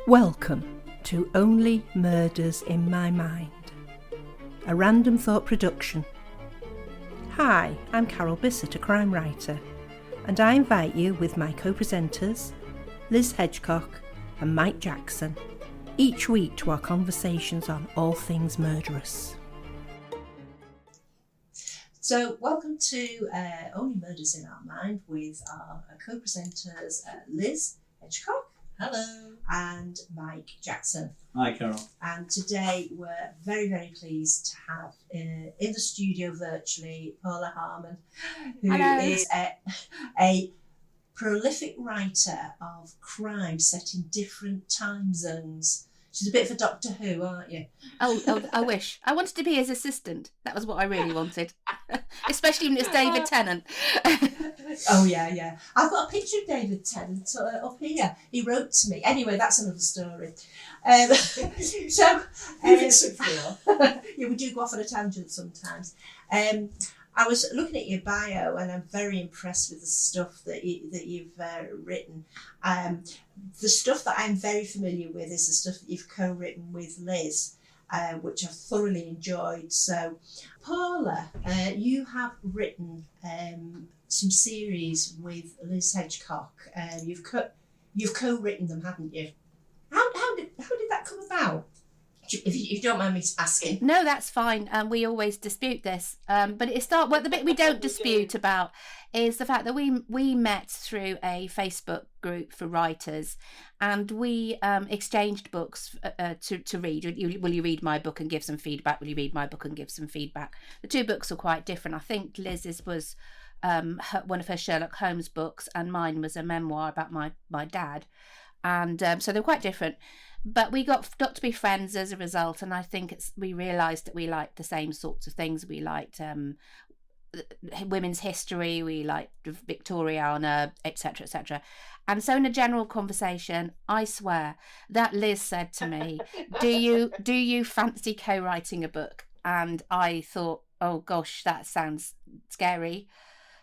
Welcome to Only Murders in My Mind, a Random Thought production. Hi, I'm Carol Bissett, a crime writer, and I invite you with my co-presenters, Liz Hedgecock and Mike Jackson, each week to our conversations on all things murderous. So welcome to Only Murders in Our Mind with our co-presenters Liz Hedgecock. Hello. And Mike Jackson. Hi, Carol. And today we're very, very pleased to have in the studio virtually Paula Harmon, who Hello. is a prolific writer of crime set in different time zones. She's a bit of a Doctor Who, aren't you? Oh, I wish. I wanted to be his assistant. That was what I really wanted. Especially when it's David Tennant. Oh, yeah. I've got a picture of David Tennant up here. He wrote to me. Anyway, that's another story. Yeah, we do go off on a tangent sometimes. I was looking at your bio and I'm very impressed with the stuff that you've written. The stuff that I'm very familiar with is the stuff that you've co-written with Liz, which I've thoroughly enjoyed. So, Paula, you have written some series with Liz Hedgecock. You've co-written them, haven't you? How did that come about? If you don't mind me asking. No, that's fine. We always dispute this. But the bit we don't dispute about is the fact that we met through a Facebook group for writers, and we exchanged books to read. Will you read my book and give some feedback? Will you read my book and give some feedback? The two books are quite different. I think Liz's was one of her Sherlock Holmes books, and mine was a memoir about my dad. And so they're quite different. But we got to be friends as a result, and I think we realised that we liked the same sorts of things. We liked women's history, we liked Victoriana, etc., etc. And so in a general conversation, I swear that Liz said to me, do you fancy co-writing a book? And I thought, oh gosh, that sounds scary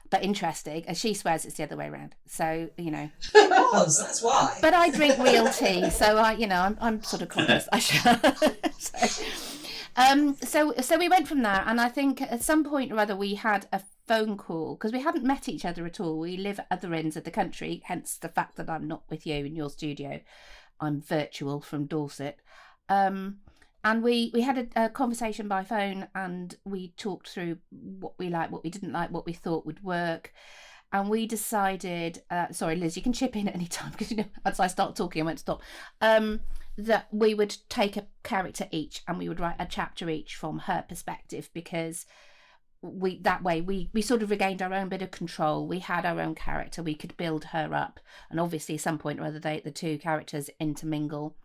but interesting, and she swears it's the other way around. So, you know. It was, that's why. But I drink real tea, so I'm sort of conscious. So we went from there, and I think at some point or other we had a phone call, because we hadn't met each other at all. We live at other ends of the country, hence the fact that I'm not with you in your studio. I'm virtual from Dorset. And we had a conversation by phone, and we talked through what we liked, what we didn't like, what we thought would work. And we decided, sorry, Liz, you can chip in at any time, because, as I start talking, I won't stop, that we would take a character each and we would write a chapter each from her perspective, because that way we sort of regained our own bit of control. We had our own character. We could build her up. And obviously, at some point or other, the two characters intermingle.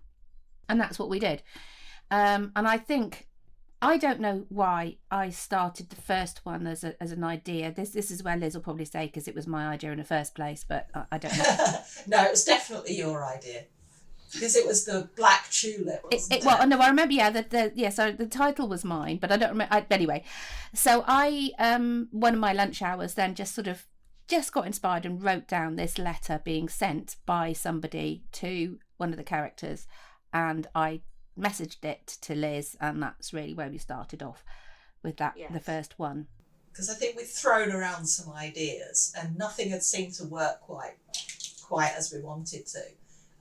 And that's what we did. And I think, I don't know why I started the first one as an idea. This is where Liz will probably say, because it was my idea in the first place, but I don't know. No, it was definitely your idea, because it was the black tulip, wasn't it? Well, no, I remember. So the title was mine, but I don't remember. Anyway, so I one of my lunch hours then just got inspired and wrote down this letter being sent by somebody to one of the characters, and I messaged it to Liz, and that's really where we started off with that. Yes. The first one, because I think we'd thrown around some ideas and nothing had seemed to work quite as we wanted to.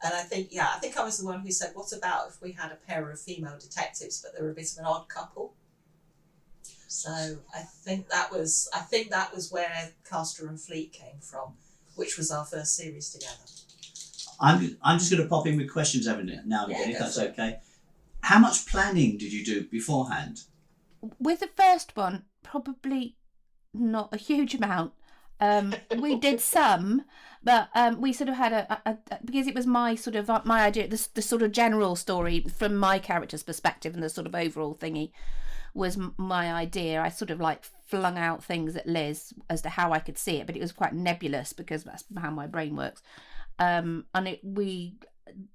And I think I was the one who said, what about if we had a pair of female detectives but they were a bit of an odd couple? So I think that was where Castor and Fleet came from, which was our first series together. I'm just going to pop in with questions every now and again, if that's okay. How much planning did you do beforehand? With the first one, probably not a huge amount. We did some, but we sort of had a because it was my idea, the sort of general story from my character's perspective, and the sort of overall thingy was my idea. I sort of like flung out things at Liz as to how I could see it, but it was quite nebulous because that's how my brain works.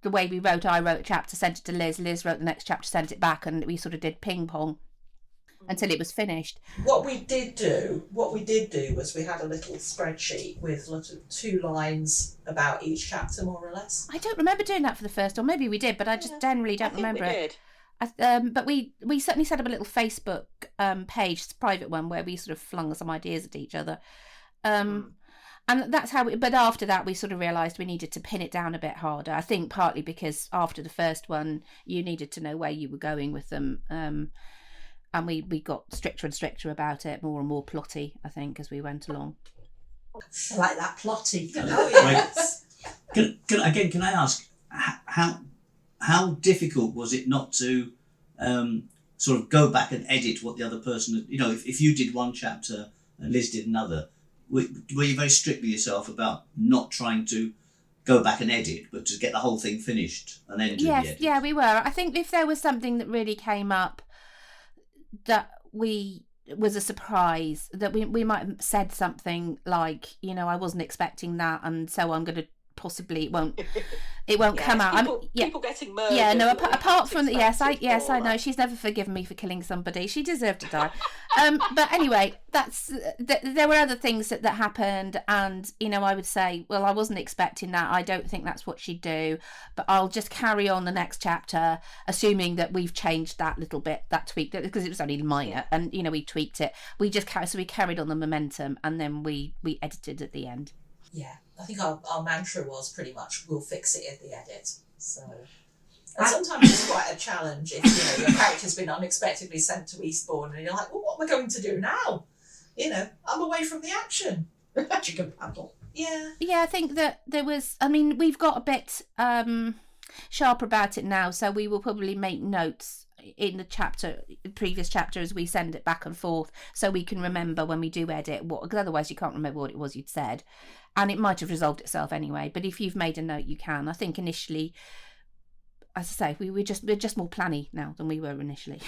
The way we wrote, I wrote a chapter, sent it to Liz, Liz wrote the next chapter, sent it back, and we sort of did ping pong. until it was finished. What we did do was we had a little spreadsheet with 2 lines about each chapter, more or less. I don't remember doing that for the first, or maybe we did, but I just generally don't remember it. But we certainly set up a little Facebook page, a private one, where we sort of flung some ideas at each other. And that's how but after that we sort of realised we needed to pin it down a bit harder. I think partly because after the first one you needed to know where you were going with them. And we got stricter and stricter about it, more and more plotty, I think, as we went along. I like that plotty. Oh, yes. Can I ask, how difficult was it not to sort of go back and edit what the other person, if you did one chapter and Liz did another, were you very strict with yourself about not trying to go back and edit, but to get the whole thing finished and then do the edit? Yeah, we were. I think if there was something that really came up that was a surprise, that we might have said something like, I wasn't expecting that, and so I'm going to possibly it won't come out. People getting murdered. Yeah, no. Apart from that, I know she's never forgiven me for killing somebody. She deserved to die. But anyway, there were other things that happened, and I would say, well, I wasn't expecting that. I don't think that's what she'd do, but I'll just carry on the next chapter, assuming that we've changed that little bit, that tweak, because it was only minor, and we tweaked it. We carried on the momentum, and then we edited at the end. Yeah, I think our mantra was pretty much, we'll fix it at the edit. So, and sometimes it's quite a challenge if your character's been unexpectedly sent to Eastbourne and you're like, well, what am I going to do now? I'm away from the action. You can paddle. Yeah. Yeah, I think that there was. I mean, we've got a bit sharper about it now, so we will probably make notes in the previous chapter as we send it back and forth, so we can remember when we do edit because otherwise you can't remember what it was you'd said, and it might have resolved itself anyway. But if you've made a note, you can. I think initially, as I say, we're just more planny now than we were initially.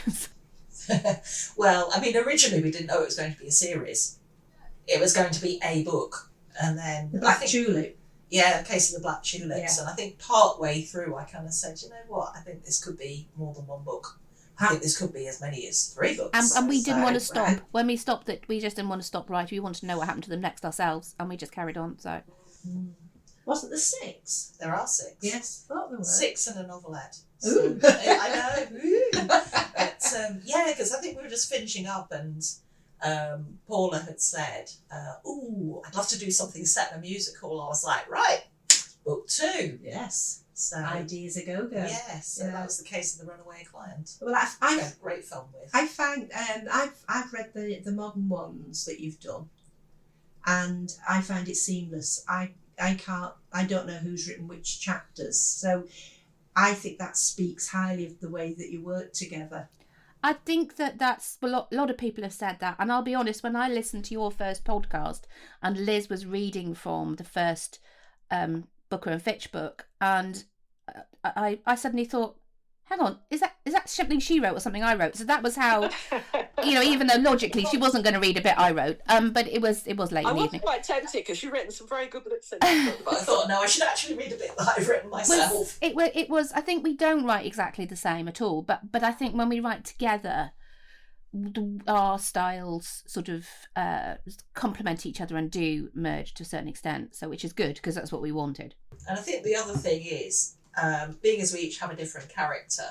Well, I mean, originally we didn't know it was going to be a series. It was going to be a book, and then The Black Tulip. Yeah, Case of the Black Tulips. Yeah. And I think part way through I kind of said, you know what, I think this could be more than one book. I think this could be as many as 3 books. And we didn't want to stop. When we stopped it, we just didn't want to stop right. We wanted to know what happened to them next ourselves, and we just carried on. So, Wasn't there 6? There are 6. Yes, I thought there were. 6 and a novelette. Ooh. So, I know. But, because I think we were just finishing up, and Paula had said, I'd love to do something set in a music hall. I was like, right, book 2. Yes. So ideas a go-go. Yes, so that was the Case of the Runaway Client. Well, I've had a great film with. I find I've read the modern ones that you've done, and I find it seamless. I don't know who's written which chapters, so I think that speaks highly of the way that you work together. I think that's a lot of people have said that, and I'll be honest, when I listened to your first podcast and Liz was reading from the first Booker and Fitch book, and I suddenly thought, hang on, is that something she wrote or something I wrote? So that was how, even though logically she wasn't going to read a bit I wrote, but it was late in the evening. I was quite tempted because you've written some very good bits in that book, but I thought, no, I should actually read a bit that I've written myself. It was. I think we don't write exactly the same at all, but I think when we write together, our styles sort of complement each other and do merge to a certain extent, so which is good because that's what we wanted. And I think the other thing is, being as we each have a different character,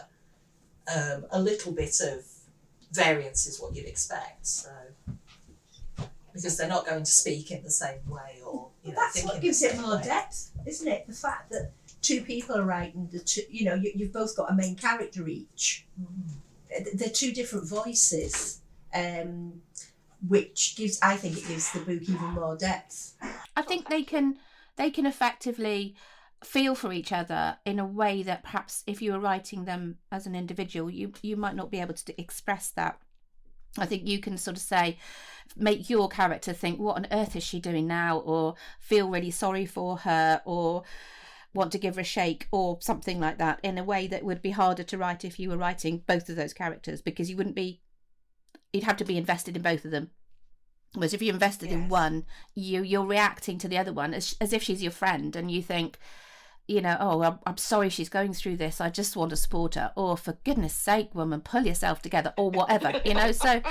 a little bit of variance is what you'd expect. So because they're not going to speak in the same way, or that's what gives it more depth, isn't it? The fact that 2 people are writing the 2, you've both got a main character each. Mm-hmm. They're 2 different voices, which gives the book even more depth. I think they can effectively feel for each other in a way that perhaps if you were writing them as an individual, you might not be able to express that. I think you can sort of make your character think, what on earth is she doing now, or feel really sorry for her, or want to give her a shake, or something like that, in a way that would be harder to write if you were writing both of those characters, because you'd have to be invested in both of them. Whereas if you're invested in one, you're reacting to the other one as if she's your friend, and you think, you know, oh, I'm sorry she's going through this, I just want to support her, or for goodness sake, woman, pull yourself together, or whatever, you know. So,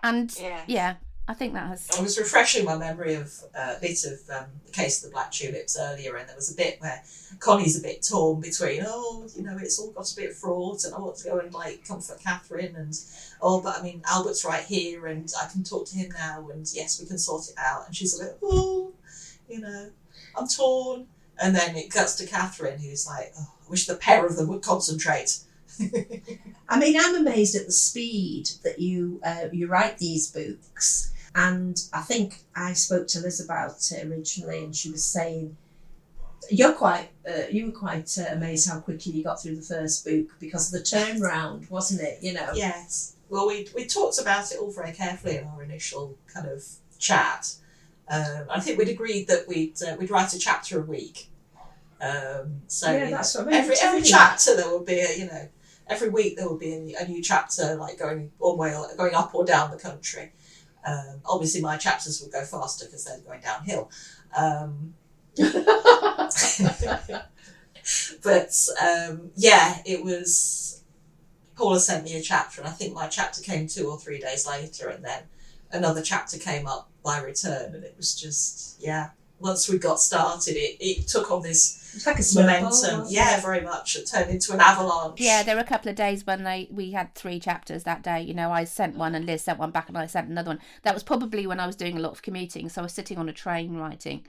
and yeah, I think that has. I was refreshing my memory of a bit of The Case of the Black Tulips earlier, and there was a bit where Connie's a bit torn between, you know, it's all got a bit fraught, and I want to go and like comfort Catherine, and but I mean, Albert's right here, and I can talk to him now, and yes, we can sort it out. And she's a bit, you know, I'm torn. And then it cuts to Catherine, who's like, I wish the pair of them would concentrate. I mean, I'm amazed at the speed that you write these books. And I think I spoke to Liz about it originally, and she was saying you were quite amazed how quickly you got through the first book because of the turnaround, wasn't it? You know. Yes. Well, we talked about it all very carefully in our initial kind of chat. I think we'd agreed that we'd write a chapter a week. So yeah, that's what I mean. Every chapter there would be every week there would be a new chapter, like going one way or going up or down the country. Obviously, my chapters would go faster because they're going downhill. But yeah, it was. Paula sent me a chapter, and I think my chapter came 2 or 3 days later, and then another chapter came up by return, and it was just once we got started, it took on this it's like a momentum. Yeah, very much. It turned into an avalanche. Yeah, there were a couple of days when we had 3 chapters that day. You know, I sent one and Liz sent one back and I sent another one. That was probably when I was doing a lot of commuting, so I was sitting on a train writing.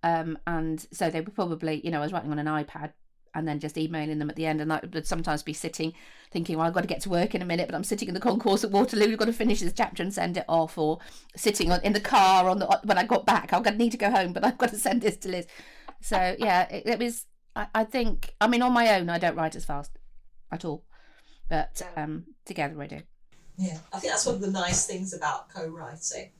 And so they were probably, you know, I was writing on an iPad and then just emailing them at the end, and I would sometimes be sitting thinking, well, I've got to get to work in a minute, but I'm sitting in the concourse at Waterloo, I've got to finish this chapter and send it off, or sitting in the car when I got back, I'm going to need to go home, but I've got to send this to Liz. So yeah, it was, I think, I mean, on my own I don't write as fast at all, but together I do. Yeah, I think that's one of the nice things about co-writing,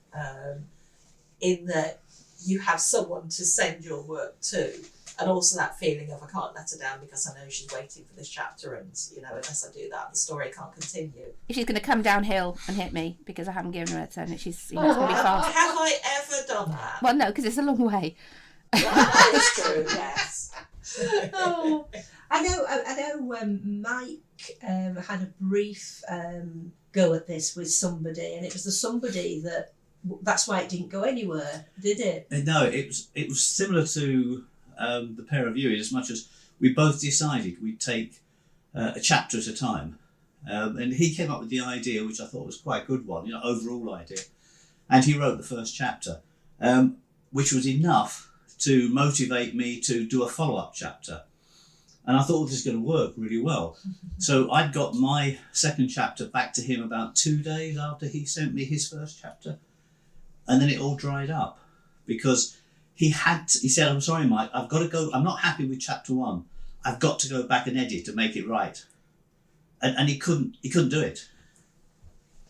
in that you have someone to send your work to. And also that feeling of I can't let her down because I know she's waiting for this chapter, and you know, unless I do that, the story can't continue. If she's going to come downhill and hit me because I haven't given her a turn, she's, you know, it's going to be fast. Have I ever done that? Well, no, because it's a long way. That is true. Yes. I know. Mike had a brief go at this with somebody, and it was the somebody that's why it didn't go anywhere, did it? No, it was similar to. The pair of you, as much as we both decided we'd take a chapter at a time, and he came up with the idea, which I thought was quite a good one, you know, overall idea, and he wrote the first chapter, which was enough to motivate me to do a follow-up chapter, and I thought this is going to work really well. So I'd got my second chapter back to him about 2 days after he sent me his first chapter, and then it all dried up because he said, I'm sorry, Mike, I've got to go. I'm not happy with chapter 1. I've got to go back and edit to make it right. And he couldn't do it.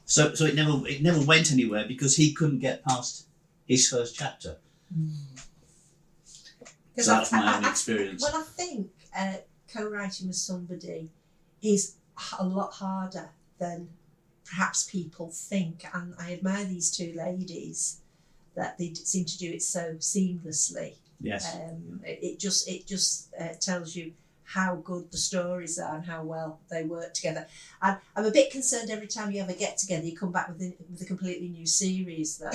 So it never went anywhere because he couldn't get past his first chapter. So that's my own experience. Well, I think co-writing with somebody is a lot harder than perhaps people think. And I admire these 2 ladies that they seem to do it so seamlessly. Yes. It just tells you how good the stories are and how well they work together. And I'm a bit concerned every time you ever get together, you come back with a completely new series, though.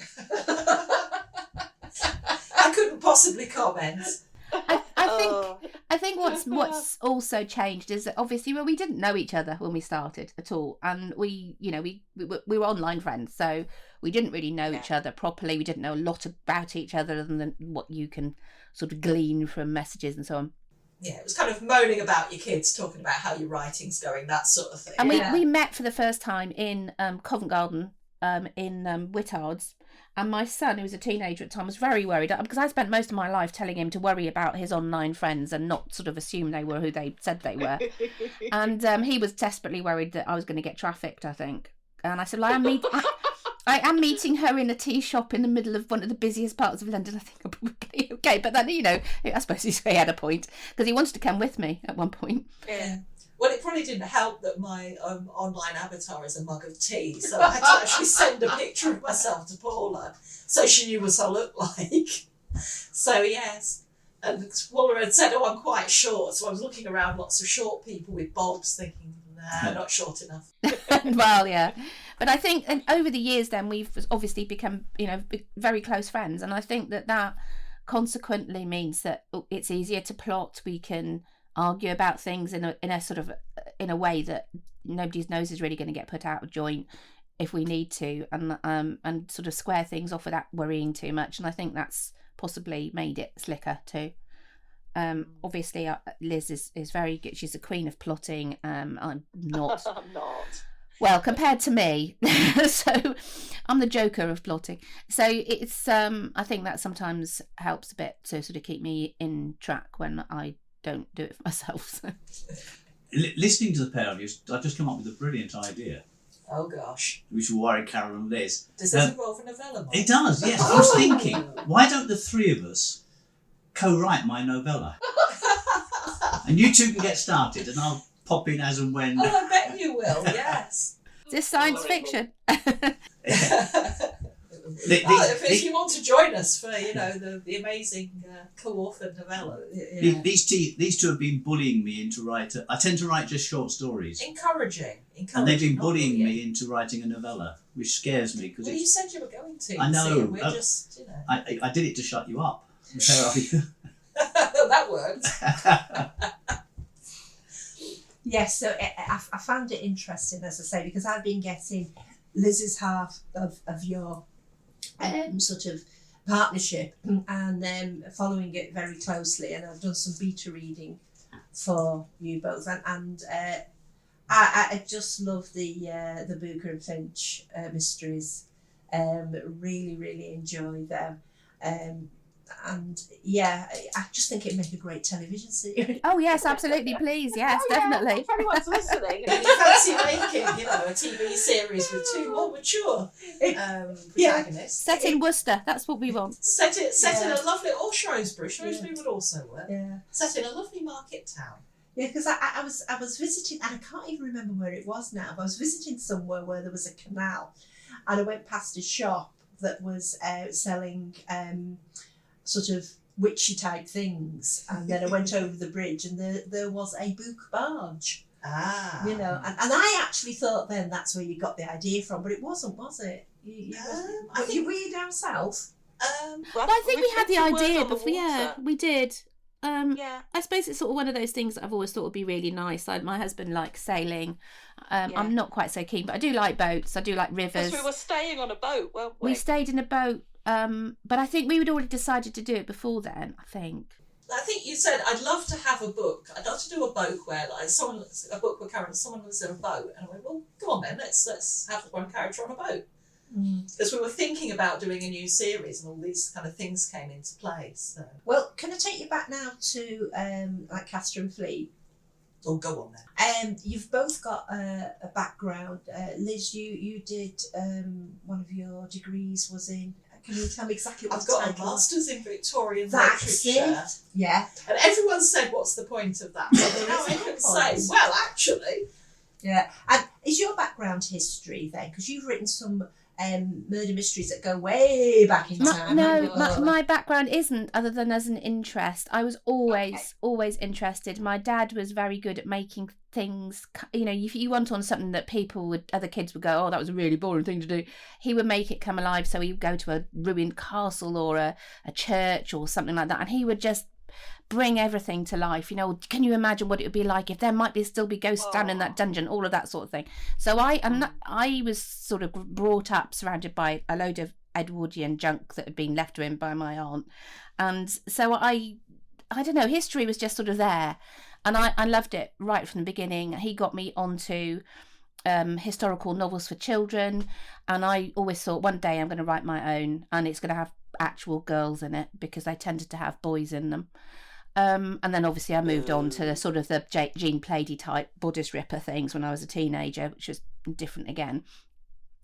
I couldn't possibly comment. I think what's also changed is that obviously, well, we didn't know each other when we started at all, and we were online friends, so we didn't really know each other properly. We didn't know a lot about each other other than what you can sort of glean from messages and so on. Yeah, it was kind of moaning about your kids, talking about how your writing's going, that sort of thing. And we met for the first time in Covent Garden, in Whittards. And my son, who was a teenager at the time, was very worried because I spent most of my life telling him to worry about his online friends and not sort of assume they were who they said they were. And he was desperately worried that I was going to get trafficked, I think. And I said, well, I am meeting her in a tea shop in the middle of one of the busiest parts of London. I think I'm probably okay. But then, you know, I suppose he had a point because he wanted to come with me at one point. Yeah. Well, it probably didn't help that my online avatar is a mug of tea, so I had to actually send a picture of myself to Paula so she knew what I looked like. So, yes. And Paula had said, I'm quite short. So I was looking around lots of short people with bobs thinking, nah, not short enough. Well, yeah. But I think and over the years then we've obviously become, very close friends. And I think that consequently means that it's easier to plot. We can argue about things in a sort of in a way that nobody's nose is really going to get put out of joint if we need to, and sort of square things off without worrying too much. And I think that's possibly made it slicker too. Obviously Liz is very good. She's the queen of plotting. I'm not. I'm not. Well, compared to me, so I'm the joker of plotting. So it's I think that sometimes helps a bit to sort of keep me in track when I don't do it for myself. So. Listening to the pair of you, I've just come up with a brilliant idea, Oh gosh. which will worry Carol and Liz. Does this involve a novella? Mark? It does, yes. I was thinking, why don't the three of us co-write my novella? And you two can get started, and I'll pop in as and when. Oh, I bet you will, yes. Is this science fiction? If you want to join us for, the amazing co-authored novella. Yeah. These two have been bullying me into writing. I tend to write just short stories. Encouraging. And they've been not bullying bullying. me into writing a novella, which scares me because Well, you said you were going to. I know. See, and we're just, I did it to shut you up. Where are you? That worked. Yes, so I found it interesting, as I say, because I've been getting Liz's half of your sort of partnership and following it very closely, and I've done some beta reading for you both, and I just love the Booker and Finch mysteries. Really, really enjoy them. And yeah, I just think it'd make a great television series. Oh yes, absolutely, please, yes, definitely. If anyone's listening. And you fancy making, a TV series with two more mature protagonists. Set in Worcester, that's what we want. Set in a lovely, or Shrewsbury. Shrewsbury would also work. Yeah. Set in a lovely market town. Yeah, because I was visiting, and I can't even remember where it was now, but I was visiting somewhere where there was a canal, and I went past a shop that was selling sort of witchy type things, and then I went over the bridge, and there was a book barge. Ah. And I actually thought then that's where you got the idea from, but it wasn't, was it? Were you down south? Well, I think we had the idea before. Yeah, Water. we did. Yeah. I suppose it's sort of one of those things that I've always thought would be really nice. My husband likes sailing. I'm not quite so keen, but I do like boats. I do like rivers. Because we were staying on a boat, weren't we? We stayed in a boat, but I think we had already decided to do it before then, I think. I think you said, I'd love to have a book. I'd love to do a book where, a book where someone was in a boat. And I went, well, come on then, let's have one character on a boat. Because we were thinking about doing a new series, and all these kind of things came into play. So. Well, can I take you back now to like Castor and Fleet? Oh, go on then. You've both got a background. Liz, you did one of your degrees was in. Can you tell me exactly what I've got a title was? master's in Victorian That's literature. it. Yeah. And everyone said, what's the point of that? But now I can say, well, actually. Yeah. And is your background history then? Because you've written some murder mysteries that go way back in time. My background isn't, other than as an interest. I was always interested. My dad was very good at making things, if you went on something that other kids would go, oh, that was a really boring thing to do, he would make it come alive. So he would go to a ruined castle or a church or something like that, and he would just bring everything to life. Can you imagine what it would be like if there might still be ghosts down in that dungeon, all of that sort of thing. So I was sort of brought up surrounded by a load of Edwardian junk that had been left to him by my aunt, and so I don't know, history was just sort of there, and I loved it right from the beginning. He got me onto historical novels for children, and I always thought one day I'm going to write my own, and it's going to have actual girls in it because they tended to have boys in them. And then obviously I moved on to the sort of the Jean Plaidy type Buddhist Ripper things when I was a teenager, which was different again.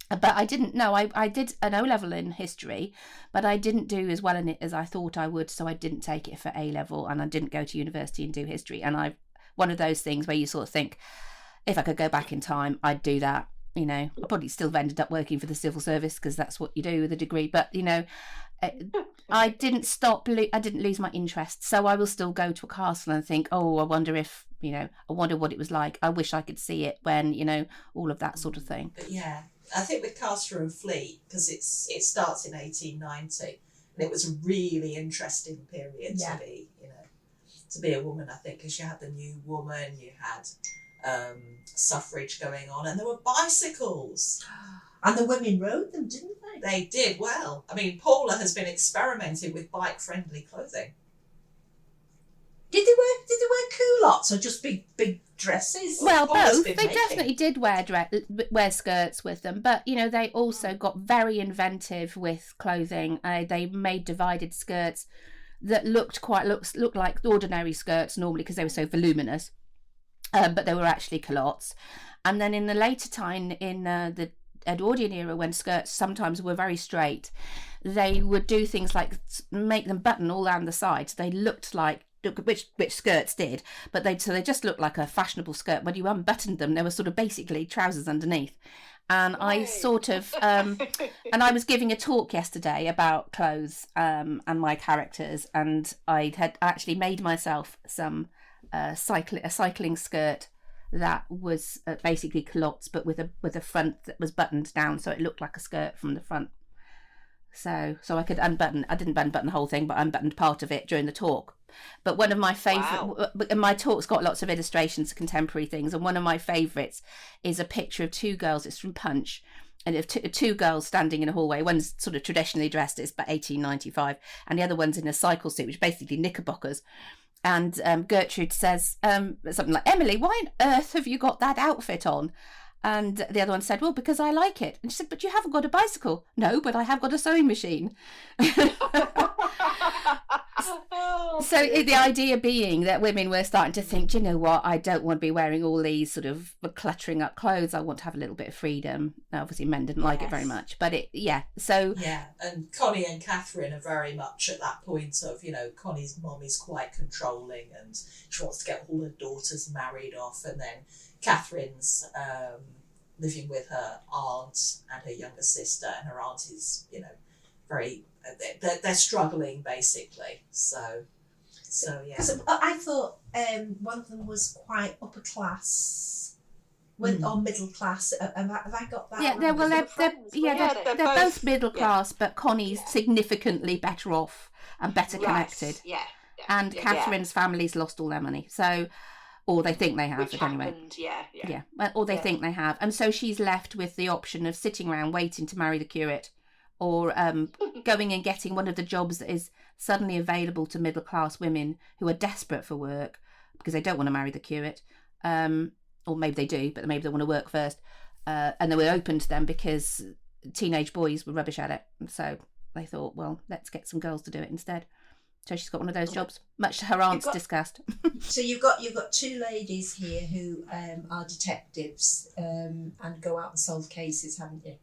But I didn't know. I did an O-level in history, but I didn't do as well in it as I thought I would, so I didn't take it for A-level, and I didn't go to university and do history. And one of those things where you sort of think, if I could go back in time, I'd do that. you know, I probably still have ended up working for the civil service because that's what you do with a degree. But, you know, I didn't I didn't lose my interest. So I will still go to a castle and think, oh, I wonder if, you know, I wonder what it was like. I wish I could see it when, you know, all of that sort of thing. But yeah, I think with Castor and Fleet, because it starts in 1890, and it was a really interesting period to be, you know, to be a woman, I think, because you had the New Woman, you had suffrage going on, and there were bicycles. And the women rode them, didn't they? They did well. I mean, Paula has been experimenting with bike-friendly clothing. Did they wear culottes or just big dresses? Well, Paula's both. been They making. definitely did wear skirts with them, but you know, they also got very inventive with clothing. They made divided skirts that looked like ordinary skirts normally because they were so voluminous, but they were actually culottes. And then in the later time, in the Edwardian era, when skirts sometimes were very straight, they would do things like make them button all down the sides. They looked like, which skirts did, but they just looked like a fashionable skirt. When you unbuttoned them, they were sort of basically trousers underneath. And I sort of, and I was giving a talk yesterday about clothes and my characters, and I had actually made myself some a cycling skirt that was basically culottes, but with a front that was buttoned down, so it looked like a skirt from the front. So I could unbutton. I didn't unbutton the whole thing, but I unbuttoned part of it during the talk. But one of my favourite, my talk's got lots of illustrations of contemporary things, and one of my favourites is a picture of two girls. It's from Punch, and of two girls standing in a hallway. One's sort of traditionally dressed, it's about 1895, and the other one's in a cycle suit, which is basically knickerbockers. And Gertrude says something like, "Emily, why on earth have you got that outfit on?" And the other one said, "Well, because I like it." And she said, "But you haven't got a bicycle." "No, but I have got a sewing machine." So the idea being that women were starting to think, do you know what, I don't want to be wearing all these sort of cluttering up clothes. I want to have a little bit of freedom. Obviously, men didn't like it very much, but and Connie and Catherine are very much at that point of, you know, Connie's mum is quite controlling and she wants to get all her daughters married off, and then Catherine's living with her aunt and her younger sister, and her aunt is, you know, very they're struggling basically. So yeah. So I thought one of them was quite upper class, or middle class. Have I got that? Yeah, right? they're both middle class, but Connie's significantly better off and better connected. Yeah. And Catherine's family's lost all their money, so, or they think they have. Which anyway. happened, yeah. Well, or they think they have, and so she's left with the option of sitting around waiting to marry the curate, or going and getting one of the jobs that is suddenly available to middle class women who are desperate for work because they don't want to marry the curate, or maybe they do, but maybe they want to work first, and they were open to them because teenage boys were rubbish at it, and so they thought, well, let's get some girls to do it instead. So she's got one of those jobs, much to her aunt's disgust. So you've got two ladies here who are detectives and go out and solve cases, haven't you?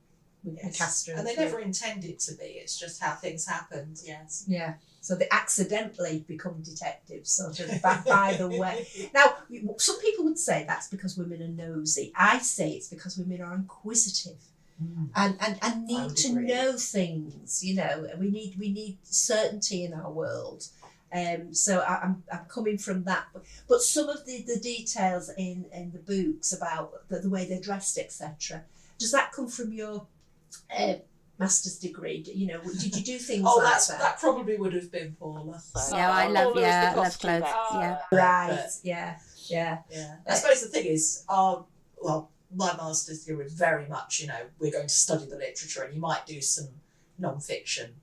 With Castor and they never intended to be. It's just how things happened. Yes. Yeah. So they accidentally become detectives, sort of by the way. Now, some people would say that's because women are nosy. I say it's because women are inquisitive. And need to know things. You know, we need certainty in our world. So I'm coming from that. But some of the details in the books about the way they're dressed, etc. Does that come from your master's degree? You know, did you do things like that? That probably would have been Paula. Yeah, I love clothes. Yeah. Right. Yeah. I suppose the thing is, my master's degree was very much, you know, we're going to study the literature, and you might do some non-fiction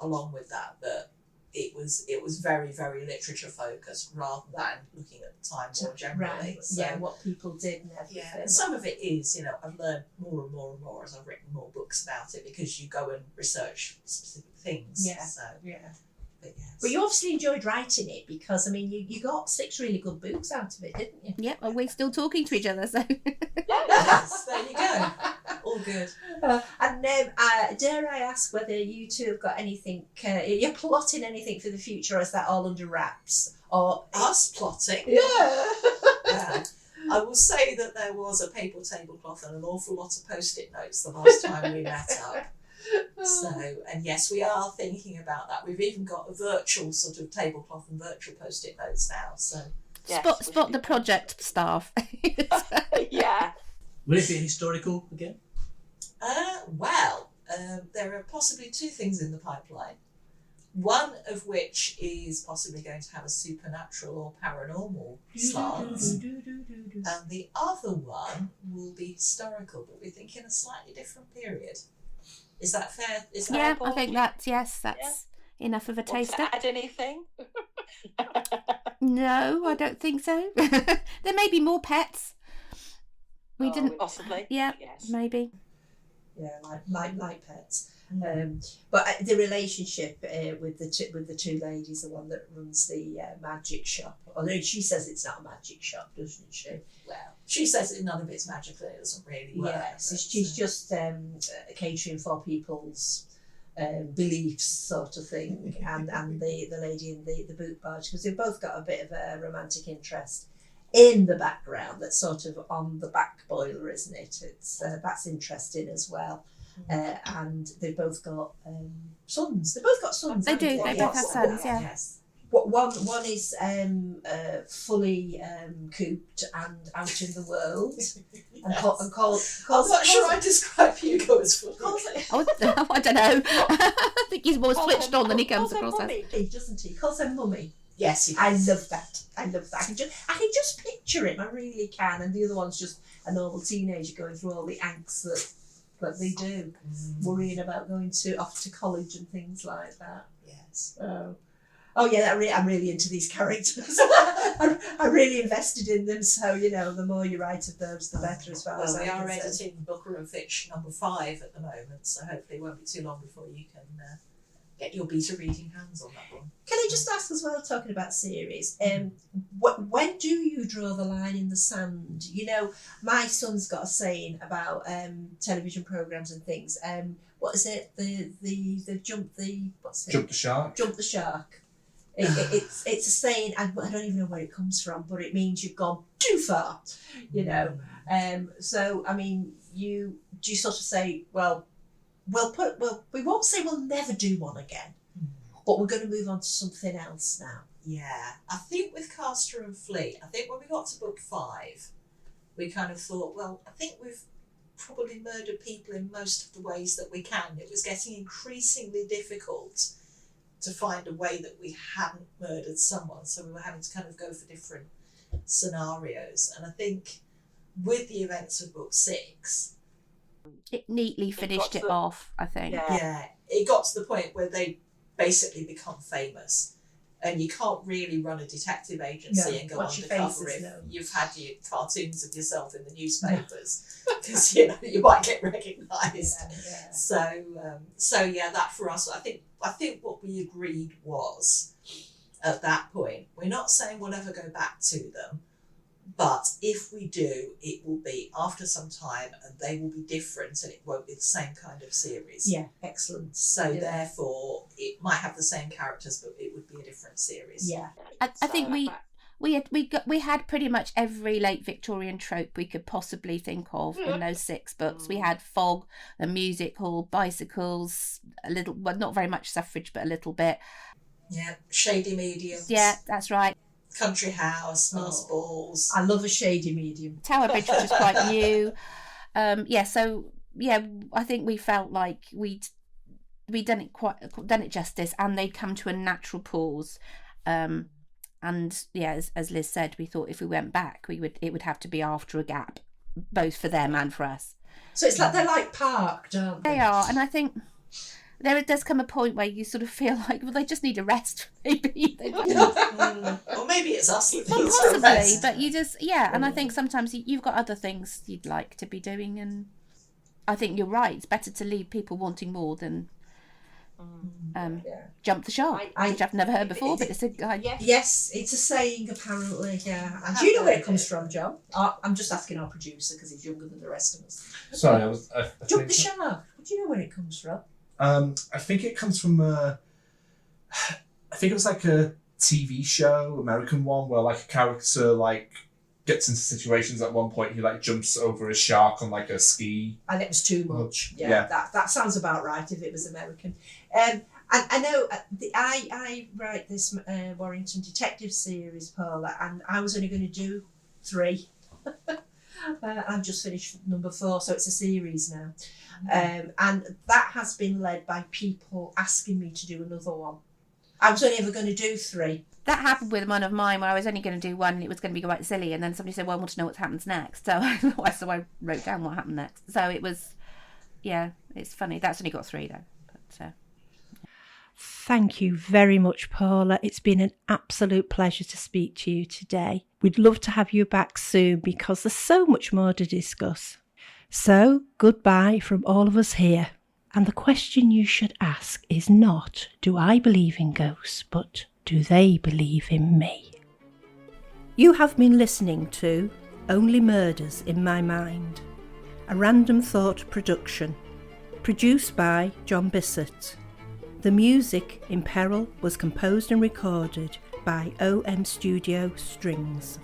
along with that, but it was very, very literature focused rather than looking at the time more generally. Right. So, what people did and everything. Yeah, and some of it is, you know, I've learned more and more and more as I've written more books about it, because you go and research specific things. Yeah. So, yeah. But, yes. But you obviously enjoyed writing it, because I mean you got 6 really good books out of it, didn't you? Yeah, well, we're still talking to each other, so. Yes, there you go. All good. And dare I ask whether you two have got anything? You're plotting anything for the future, or is that all under wraps? Or Us plotting? Yeah. Yeah. I will say that there was a paper tablecloth and an awful lot of post-it notes the last time we met up. So, and yes, we are thinking about that. We've even got a virtual sort of tablecloth and virtual post-it notes now. So, Yes, spot the project staff. Yeah. Will it be historical again? There are possibly two things in the pipeline. One of which is possibly going to have a supernatural or paranormal slant, and the other one will be historical, but we think in a slightly different period. Is that fair? Is that Yeah, fair, I Paul? think that's enough of a Want to taster. add anything? No, I don't think so. There may be more pets. We didn't. Possibly. Yeah, Yes. maybe. Yeah, like pets. But the relationship with the two ladies, the one that runs the magic shop, although she says it's not a magic shop, doesn't she? Well, she says none of it's magical. It doesn't really work. Yes, but, she's just catering for people's beliefs, sort of thing, and the lady in the boot barge, because they've both got a bit of a romantic interest in the background that's sort of on the back boiler, isn't it? It's that's interesting as well. And they've both got sons. They've both got sons. They do. haven't They both have sons. Yeah. Yes. One is fully cooped and out in the world, and called. I'm not sure I describe Hugo as fully. Oh, I don't know. I think he's more switched on than he comes across as. He doesn't he? He calls her mummy. Yes, he I does. love that. I can just picture him. I really can. And the other one's just a normal teenager going through all the angst that they do, worrying about going off to college and things like that. Yes. Oh yeah, I'm really into these characters. I'm really invested in them. So the more you write of those, the better. As far as Well, we I'm are concerned. editing Booker and Fitch number 5 at the moment, so hopefully it won't be too long before you can get your beta reading hands on that one. Can I just ask as well, talking about series, when do you draw the line in the sand? My son's got a saying about television programmes and things. What is it? The jump the what's it? Jump the shark. Jump the shark. It's a saying. I don't even know where it comes from, but it means you've gone too far. So I mean, do you sort of say, well, we won't say we'll never do one again, but we're going to move on to something else now. Yeah, I think with Castor and Fleet, I think when we got to book 5, we kind of thought, well, I think we've probably murdered people in most of the ways that we can. It was getting increasingly difficult to find a way that we hadn't murdered someone, so we were having to kind of go for different scenarios. And I think with the events of book 6, It neatly finished it off, I think. yeah, it got to the point where they basically become famous, and you can't really run a detective agency and go watch your undercover faces, if no. you've had your cartoons of yourself in the newspapers, because you might get recognised. Yeah. So yeah, that for us, I think what we agreed was, at that point, we're not saying we'll ever go back to them, but if we do, it will be after some time, and they will be different, and it won't be the same kind of series. Yeah, excellent. So Yeah. therefore, it might have the same characters, but it would be a different series. Yeah. I think we had pretty much every late Victorian trope we could possibly think of in those 6 books. We had fog, a music hall, bicycles, a little, well, not very much suffrage, but a little bit. Yeah, shady mediums. Yeah, that's right. Country house, mass balls. I love a shady medium. Tower Bridge, which was quite new. I think we felt like we'd done it justice, and they'd come to a natural pause. And yeah, as Liz said, we thought if we went back, it would have to be after a gap, both for them and for us. So it's like they're like parked, aren't they? They are, and I think there does come a point where you sort of feel like, well, they just need a rest, maybe. Or maybe it's us that Well, needs a possibly, rest. but you just, and I think sometimes you've got other things you'd like to be doing, and I think you're right. It's better to leave people wanting more than jump the shark, which I've never heard before, but it's a guide. Yes, it's a saying apparently. Yeah. And do you know where it comes from, John? I'm just asking our producer because he's younger than the rest of us. Sorry, I Jump the shark. Do you know where it comes from? I think it comes from I think it was like a TV show, American one, where like a character like gets into situations at one point. He like jumps over a shark on like a ski. And it was too much. Yeah, Yeah. that sounds about right if it was American. And I know I write this Warrington Detective series, Paula, and I was only going to do 3. I've just finished number 4, so it's a series now. And that has been led by people asking me to do another one. I was only ever going to do 3. That happened with one of mine where I was only going to do one and it was going to be quite silly, and then somebody said, well, I want to know what happens next. So I wrote down what happened next. So it was, yeah, it's funny. That's only got 3 though. But, Thank you very much, Paula. It's been an absolute pleasure to speak to you today. We'd love to have you back soon because there's so much more to discuss. So, goodbye from all of us here. And the question you should ask is not, do I believe in ghosts, but do they believe in me? You have been listening to Only Murders in My Mind, a Random Thought production, produced by John Bissett. The music in Peril was composed and recorded by OM Studio Strings.